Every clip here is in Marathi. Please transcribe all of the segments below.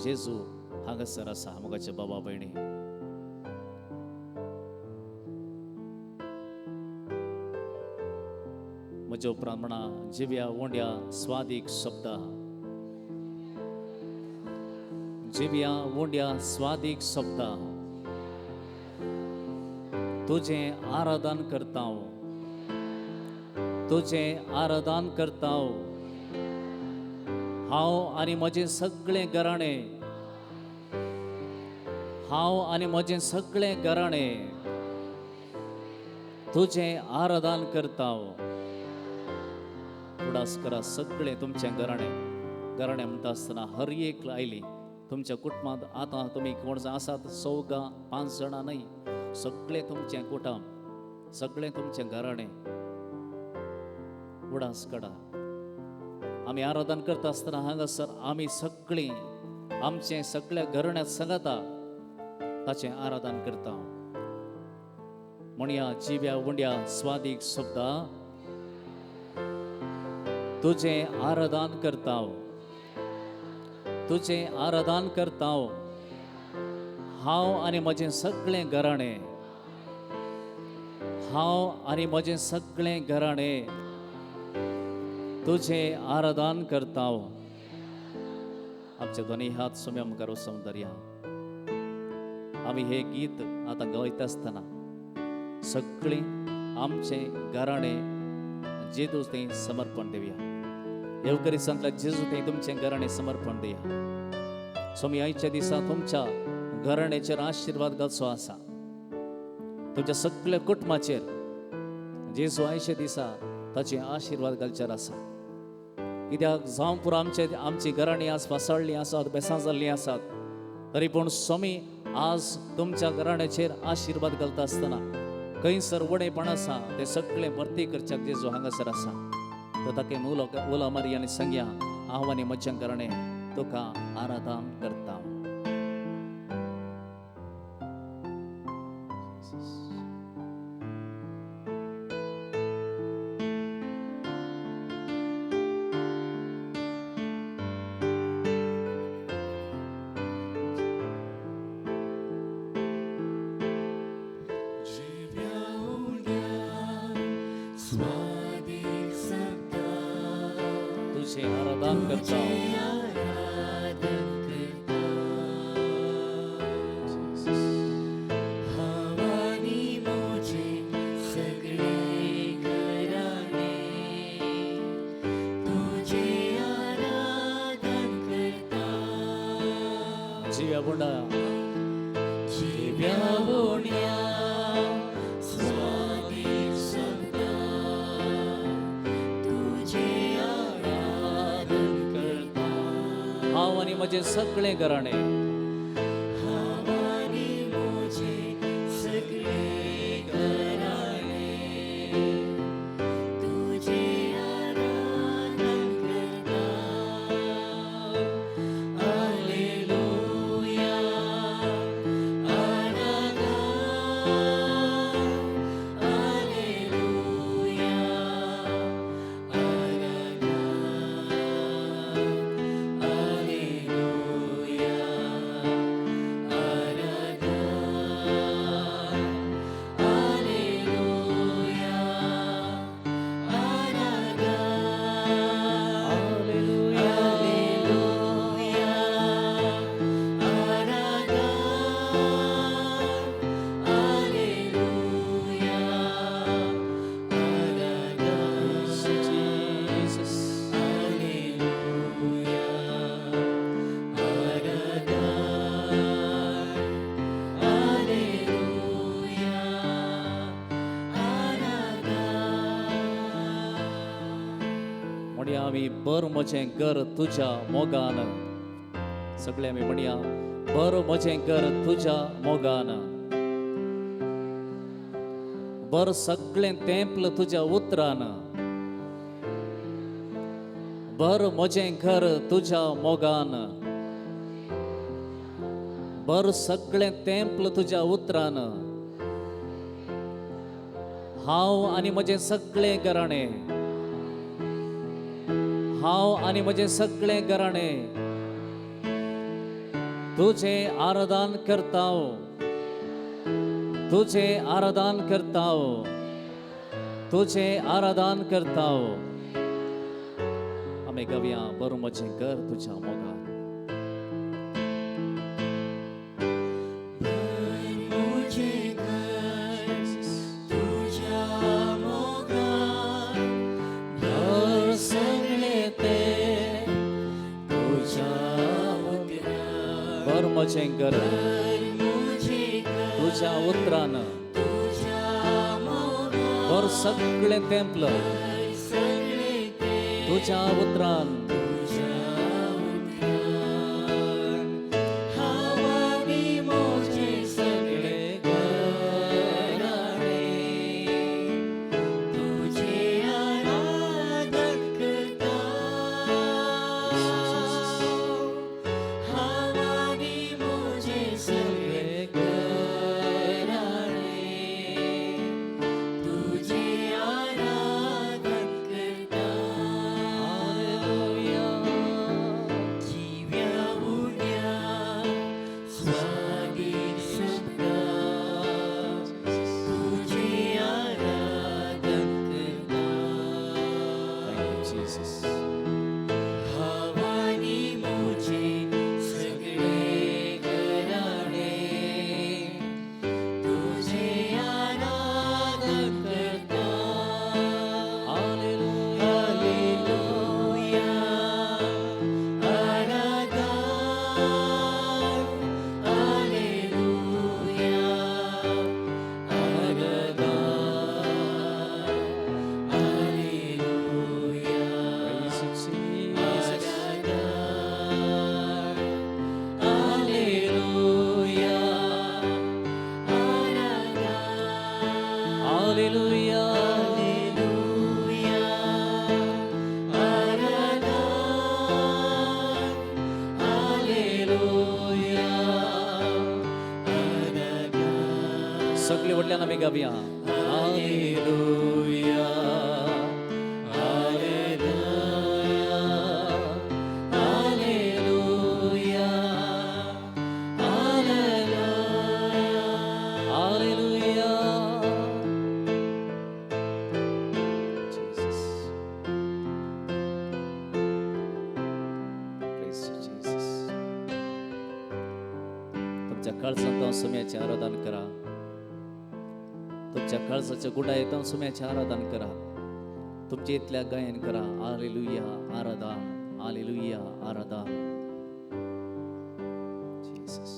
जेजू हांगासर आसा. मोगाचे बाबा भयणी, म्हज्या उपरांत म्हणा, जिव्या वोंड्या स्वादीक शब्द, जिव्या वोंड्या स्वादीक शब्द, तुझें आराधन करता हांव, तुझें आराधन करता हांव आनी म्हजें सगळें घराणें, हांव आनी म्हजें सगळें घराणें तुझें आराधन करता. उडास करा सगळें तुमचें घराणें. घराणें म्हणटा आसतना हर एक आयली तुमच्या कुटुंबांत. आतां तुमी कोण आसात 4-5 जाणां न्हय, सगळें तुमचें कुटुंब, सगळें तुमचें घराणें उडास काडा. आमी आराधन करता आसतना हांगासर आमी सगळीं आमचें सगळ्या घराण्यांत सांगता ताचें आराधन करता. म्हणया जिव्या वोंड्या स्वादीक शब्द, तुझें आराधन करता, तुझें आराधन करता हांव आनी म्हजें सगळें घराणें, हांव आनी म्हजें सगळें घराणें तुझें आराधन करता. आमचे दोनी हात सुम्या मुखार वचून धरया. आमी हे गीत आतां गायता आसतना सगळीं आमचें घराणें जेजू थंय समर्पण दिवया. येवकरी सांगला जेजू थंय तुमचें घराणें समर्पण दिया. स्वामी आयच्या दिसा तुमच्या घराण्याचेर आशिर्वाद घालचो आसा, तुमच्या सगळ्या कुटुंबाचेर जेजू आयच्या दिसा ताचे आशिर्वाद घालचेर आसा. कित्याक जावं पुरो आमची घराणीं आज वासळ्ळीं आसात, बेसां जाल्लीं आसात, तरी पूण स्वामी आज तुमच्या घराण्याचेर आशिर्वाद घालता आसतना खंयसर वडेपण आसा ते सगळें भरती करच्याक जेजू हांगासर आसा. तर ताके उलो मारी आनी सांगया, हांव आनी म्हजें घराणें तुका आराधन करता. तुझे आराधन करता जिव्या वोंड्या, जिव्या वोंड्या स्वादीक शब्द, तुझें आराधन करता हांव आनी म्हजें सगळें घराणें, हांव आनी म्हजें सगळें घराणें तुझें आराधन करता. आमी बर म्हजें घर तुज्या मोगान, सगळे आमी म्हणया बर म्हजें घर तुज्या मोगान, बर सगळें तेंपल तुज्या उतरान, बर म्हजें घर तुज्या मोगान, बर सगळें तेंपल तुज्या उतरान, हांव आनी म्हजें सगळें घराणें, हांव आनी म्हजें सगळें घराणें तुझे आराधन करता हूँ, तुझे आराधन करता हूँ, तुझे आराधन करता हूँ. आम्ही गाऊया बरं मजे कर तुझ्या मोगा. मजेंकर तुझ्या उतरानं वर सगळे टेम्पल तुझ्या उतरान सगळे वडल्यानं आम्ही गाऊया. Hallelujah hallelujah hallelujah hallelujah. Jesus. Praise you, Jesus. तुमच्या काळजात समयाचे आराधन करा. तुमच्या काळजाच्या गुडायेत सुम्याचे आराधन करा. तुमच्या इथल्या गायन करा. हालेलुया आराधन हालेलुया आराधन. जीसस.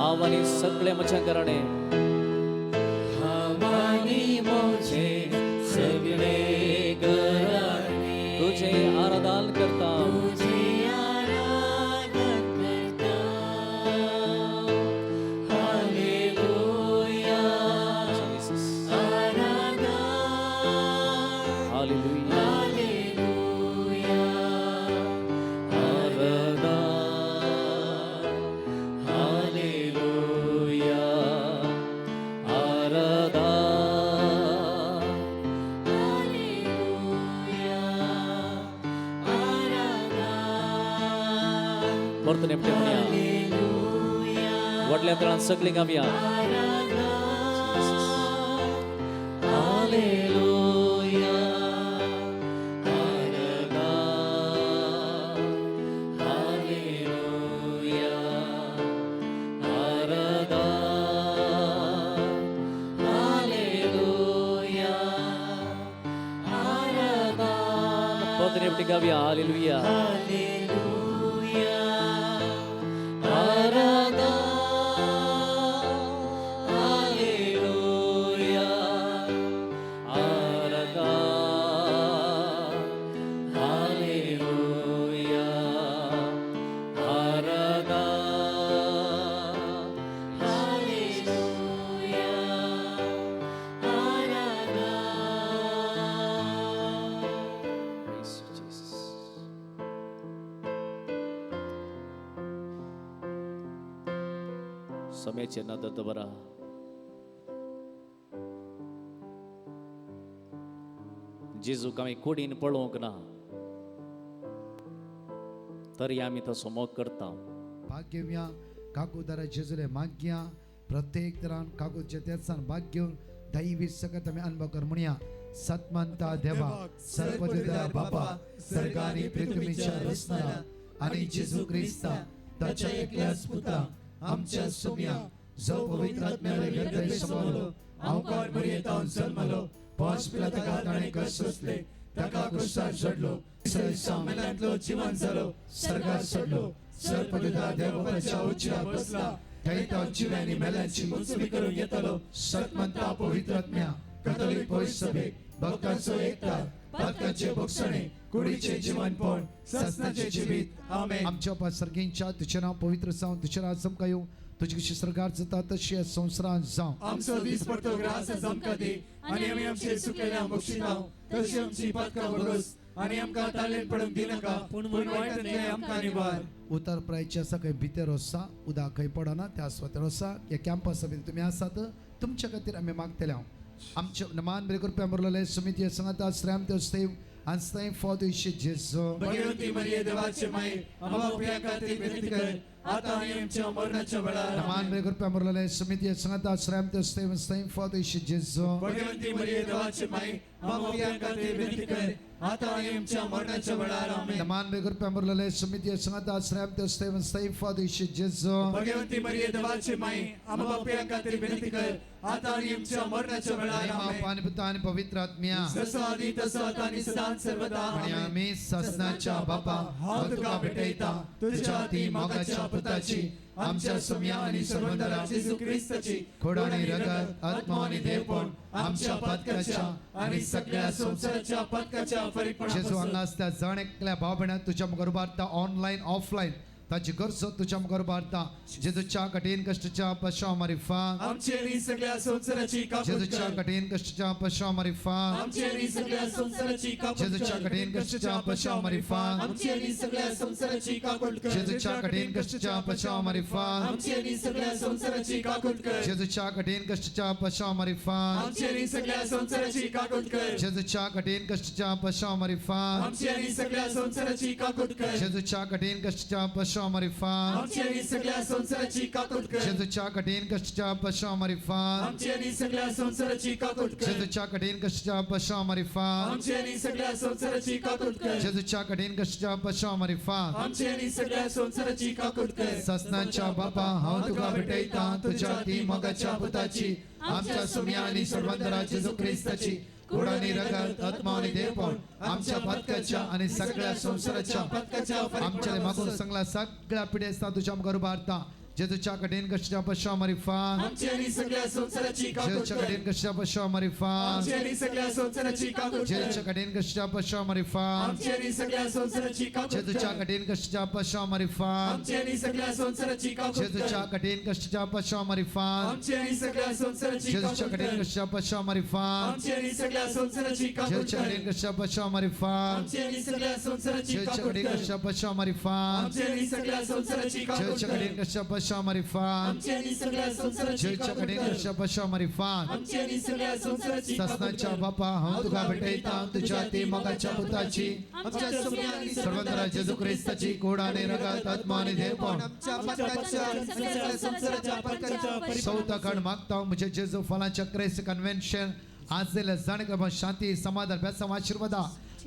हवानी सगळे मजा करणे. हवानी मोजे सगळे करणे. तुझे आराधन करता. तुझे आराधन करता. Hallelujah Jesus. आराधन हालेलुया हालेलुया आराधन वर्तने वडल्या तळात सगळे गाऊया. हालेलुया आराधने पटी गाऊया हालेलुया हालेलुया आराधना हालेलुया आराधना हालेलुया आराधना हालेलुया आराधना Praise you, Jesus. समयाचे नादात बरा जेजूक आमी कुडीन पळोवंक ना तरी आमी तसो मोग करता भाग्यव्या काकूदारा जेजुले माग्या प्रत्येक तरान काकू जेतेसान भाग्य दैवी सकत आमी अनुभव कर म्हणया सत्मंता देवा सर्वपिता बापा सर्गानी पृथ्वीच्या रचणारा आणि जेजू ख्रिस्ता ताच्या एकल्याच पुत्रा आमच्या सुम्या जो पवित्र आत्म्याने हृदय समावलो अवकार मर्यादान जन्मलो पाच पिलातका ताणे कष्ट सोसले ताका क्रुसार चढलो सामेलांतलो जिवंत जालो सर्गार चढलो सर्वपिता देवाच्या उच्चार बसला थंय जिव्यांनी मेल्यांची मुक्ती करून येतलो सत्मंता पवित्र आत्म्या कॅथोलिक पवित्र सभे भक्तांचो एकता पातकांचे भक्षणे कुडीचे जीवनपण सस्नाचे जिवीत आमेन आमच्या पासर्गींच्या तुझे नाव पवित्र जावं तुझे राज चमकायो तुझी कशी सरकार जाता तशी संवसारांत जावं आमचो दीस पडतो ग्रास चमका दी आणि आमी आमचे सुकेल्या मोक्षितांव तशी आमची पातकां बरोस आणि आमकां ताळेन पडूंक दिनाका पूण वायटांतले आमकां निवार उतर प्रायचे आसा खंय भितर वचसा उदक खंय पडना त्या स्वतर वचसा ह्या कॅम्पस सभेत तुमी आसात तुमच्या खातीर आमी मागतले आमचे नमान बरे करपी आमरलेले समिती सांगात श्राम ते स्तेव आनी फॉर द इशे जेजू भगवंती मरिये देवाचे माये आमच्या प्रिया खातीर विनंती कर आता आनी आमच्या मरणाच्या वेळार नमान बरे करपी आमरलेले समिती सांगात श्राम ते स्तेव फॉर द इशे जेजू भगवंती मरिये देवाचे माये आमच्या प्रिया खातीर विनंती कर आता आनी आमच्या मरणाच्या वेळार आमेन नमान बरे करपी आमरलेले समिती सांगात श्राम ते स्तेव फॉर द इशे जेजू भगवंती मरिये देवाचे माये आमच्या प्रिया खातीर विनंती कर आता आनी आमच्या मरणाच्या वेळार आमेन पानी पिता आणि पवित्र आत्म्या जसो आदी तसो आता आनी सदांच सर्वदा आणि आमेन आम्ही ससनाच्या बापा हांव तुका भेटयता तुझ्या ती मोगाच्या पुताची आमच्या सुम्या आणि सर्वंतरा जेजू ख्रिस्ताची खोड आणि रगत आत्मा आणि देवपण आमच्या पातकाच्या आणि सगळ्या संसाराच्या पातकाच्या फरीकपणा जेजू हांगा आसता जण एकल्या भाव भयणां तुझ्या मुखार उबारता ऑनलाइन ऑफलाइन ताची गरज तुझ्या मुखार उबारता जेजूच्या कठीण कष्टाच्या पश्चाव मारिफा आमचे आणि सगळ्या संसाराची कापूट जेजूच्या कर कठीण कष्टाच्या पश्चाव मारिफा आमचे आणि सगळ्या संसाराची कापूट जेजूच्या कर कठीण कष्टाच्या पश्चाव मारिफा आमचे आणि सगळ्या संसाराची कापूट कर जेजूच्या कठीण कष्टाच्या पश्चाव मारिफा आमचे आणि सगळ्या संसाराची कापूट कर जेजूच्या कठीण कष्टाच्या पश्चाव मारिफा आमचे आणि सगळ्या संसाराची कापूट कर जेजूच्या कठीण कष्टाच्या पश्चाव मारिफा आमचे आणि सगळ्या संसाराची कापूट कर जेजूच्या कठीण कष्टाच्या पश्चाव मारिफा आमचे आणि सगळ्या संसाराची कापूट कर जेजूच्या कठीण कष्टाच्या पश्चाव मारिफा आमचे आणि सगळ्या संसाराची कापूट कर जेजूच्या कठीण कष्टाच्या पश्चाव मारिफा आमचे आणि सगळ्या संसाराची कापूट कर जेजूच्या कठीण कष्टाच्या पश्चाव मारिफा आमचे आणि सगळ्या संसाराची कापूट कर ससनाच्या बापा हांव तुका भेटयता तुझ्या ती मोगाच्या पुताची आमच्या सुम्या आणि सर्वंतरा जेजू ख्रिस्ताची खोड आणि रगत आत्मा आणि देवपण आमच्या पातकाच्या आणि सगळ्या संसाराच्या पातकाच्या आमच्या मागून सांगला सगळ्या पिढी असता तुझ्या मुखार उबारता जेजूच्या कठीण कष्टाच्या पश्चाव मारिफा आमचे आणि सगळ्या संसाराची कापूट जेजूच्या कर कठीण कष्टाच्या पश्चाव मारिफा आमचे आणि सगळ्या संसाराची कापूट कर जेजूच्या कठीण कष्टाच्या पश्चाव मारिफा आमचे आणि सगळ्या संसाराची कापूट जेजूच्या कर कठीण कष्टाच्या पश्चाव मारिफा आमचे आणि सगळ्या संसाराची कापूट जेजूच्या कर कठीण कष्टाच्या पश्चाव मारिफा आमचे आणि सगळ्या संसाराची जेजूच्या कापूट कठीण कर कष्टाच्या पश्चाव मारिफा आमचे आणि सगळ्या संसाराची कापूट जेजूच्या कर कठीण कष्टाच्या पश्चाव मारिफा आमचे आणि सगळ्या संसाराची जेजूच्या कापूट कठीण कर कष्टाच्या पश्चाव मारिफा आमचे आणि सगळ्या संसाराची कापूट जेजूच्या कर कठीण कष्टाच्या पश्चाव मारिफा आमचे आणि सगळ्या संसाराची जेजूच्या कापूट कठीण कर कष्टाच्या पश्चाव मारिफा आमचे आणि सगळ्या संसाराची कापूट ससनाच्या कर बापा हांव तुका भेटयता तुझ्या ती मोगाच्या पुताची आमच्या सुम्या आणि सर्वंतरा जेजू ख्रिस्ताची खोड आणि रगत आत्मा आणि देवपण आमच्या पातकाच्या आणि सगळ्या संसाराच्या पातकाच्या चौथा खंड मागता म्हणजे जेजू फलांच्या क्रेस कन्व्हेन्शन आज दिल्या जाणकार शांती समाधान बेसम आशीर्वाद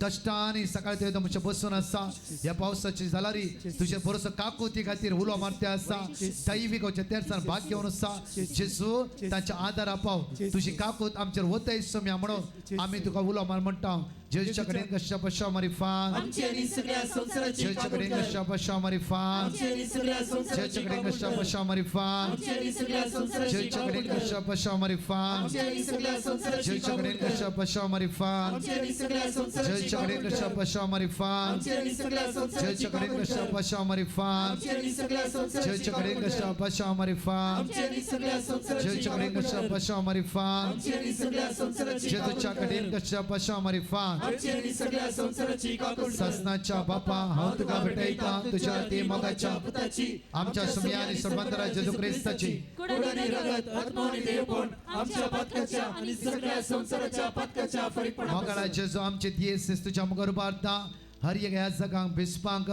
कष्टांनी सकाळी तुवें तुमचे बसून आसा ह्या पावसाची जालारी तुझे बरोसो काकुती खातीर उलो मारते आसा दैवीक तेरसान भाग घेवन आसा जेजू तांच्या आदारा पाव तुझी काकूत आमचेर वतय सोम्या म्हणून आमी तुका उलो मार म्हणटा जेजूच्या कडेन कशा पशा मारी फान आमची आणि सगळ्या संसाराची जेजूच्या काकूट कडेन कर. कशा पशा मारी फान आमची आणि सगळ्या संसाराची जेजूच्या कडेन काकूट कशा कर. पशा मारी फान आमची आणि सगळ्या संसाराची जेजूच्या काकूट कडेन कर. कशा पशा मारी फान आमची आणि सगळ्या संसाराची जेजूच्या कडेन काकूट कर. कशा पशा मारी फान आमची आणि सगळ्या संसाराची जेजूच्या कडेन काकूट कशा कर. पशा मारी फान आमची आणि सगळ्या संसाराची जेजूच्या कडेन काकूट कशा कर. पशा मारी फान आमची आणि सगळ्या संसाराची जेजूच्या कडेन काकूट कशा कर. पशा मारी फान आमची आणि सगळ्या संसाराची जेजूच्या कडेन काकूट कशा कर. पशा मारी फान आमची आणि सगळ्या संसाराची जेजूच्या काकूट कडेन कर. कशा पशा मारी फान आमची आणि सगळ्या संसाराची काकूट कर. ससनाच्या बापा हांव तुका भेटयता तुझ्या ते मोगाच्या पुताची आमच्या सुम्या आणि सर्वंतरा जेजू क्रिस्ताची कुडानी रगत आत्मानी देवपण आमच्या पथकाच्या आणि सगळ्या संसाराच्या पथकाच्या फरीपणा मोगाळा जेजू आमचे दियेस तुझ्या मुखार उबारता हर एक ह्या जगांक बिस्पांक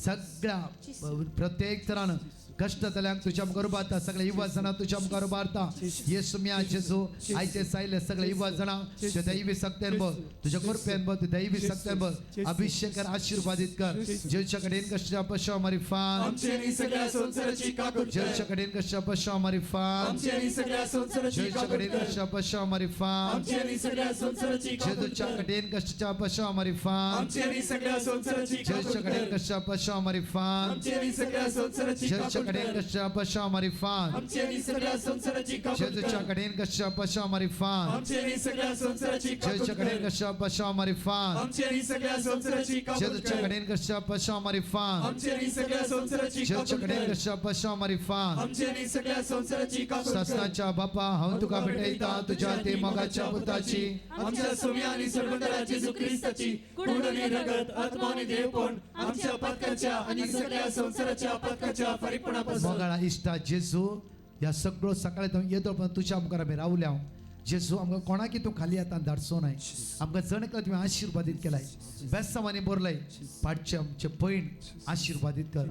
सगळ्या प्रत्येक तरान कष्ट जाल्यांक तुझ्या मुखार उबारता सगळे युवा जाणां तुझ्या मुखार उबारता येसू म्या जेजू आयचे सायले सगळे युवा जाणां तुझ्या दैवी सक्तेन ब तुझ्या कृपेन ब दैवी सक्तेन ब अभिषेक कर आशीर्वादित कर जेजूच्या कडेन कशा पशा मारी फान आमची आणि सगळ्या संसाराची काकूट कर. जेजूच्या कडेन कशा पशा मारी फान आमची आणि सगळ्या संसाराची जेजूच्या काकूट कडेन कर. कशा पशा मारी फान आमची आणि सगळ्या संसाराची काकूट जेजूच्या कर. कडेन कशा पशा मारी फान आमची आणि सगळ्या संसाराची काकूट जेजूच्या कडेन कर. कशा पशा मारी फान आमची आणि सगळ्या संसाराची जेजूच्या काकूट कडेन कर. कशा पशा मारी फान आमची आणि सगळ्या संसाराची काकूट जेजूच्या कर. कडेन कशा पशा मारी फान आमची आणि सगळ्या संसाराची काकूट जेजूच्या कडेन कर. कशा पशा मारी फान आमची आणि सगळ्या संसाराची काकूट जेजूच्या कर. कडेन कशा पशा मारी फान आमची आणि सगळ्या संसाराची जेजूच्या काकूट कडेन कर. कशा पशा मारी फान आमची आणि सगळ्या संसाराची काकूट कर. ससनाच्या बापा हांव तुका भेटयता तुझ्या ते मोगाच्या पुताची आमच्या सोम्या आणि सर्वंतरा जेजू ख्रिस्ताची कुडानी रगत आत्मानी देवपण आमच्या पथकाच्या आणि सगळ्या संसाराच्या पथकाच्या फरीपणापासून मोगाळा इश्टा जेजू ह्या सगळो सकाळी तो येतो पण तुझ्या मुखार आमी रावल्या जेजू आमकां कोणाकी तूं खाली आतां धाडचो नाय आमकां जणकला तुवें आशिर्वादीत केलाय बेस्तांवांनी बरलय पाडचे आमचे पैण आशिर्वादीत कर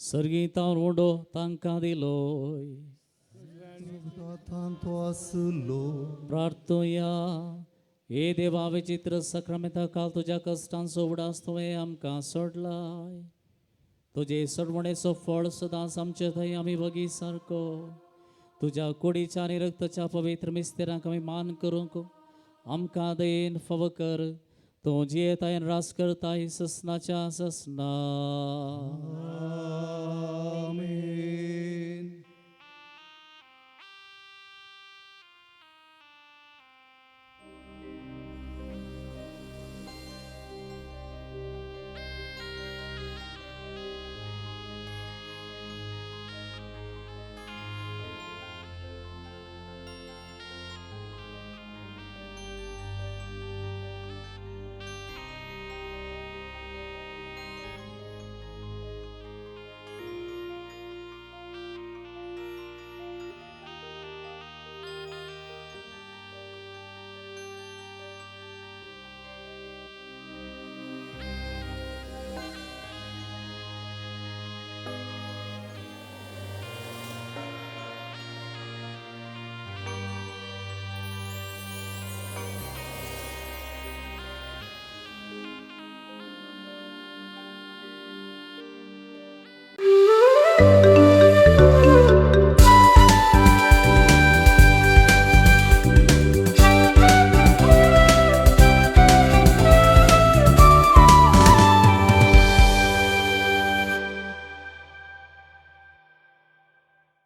सर्गीतां रोडो तांकां दिलोय प्रार्थोया हे देवा विचित्र सक्रमेता काल तुझ्या कष्टांचो उडास तुवें आमकां सोडलाय तुजे सोडवणेचो फळ सदांच आमचे थंय आमी बगी सारको तुज्या कुडीच्या आनी रक्ताच्या पवित्र मिस्तेरांक आमी मान करूंक आमकां दयेन फाव कर तूं जियेताय आनी रास करताय ससनाच्या ससना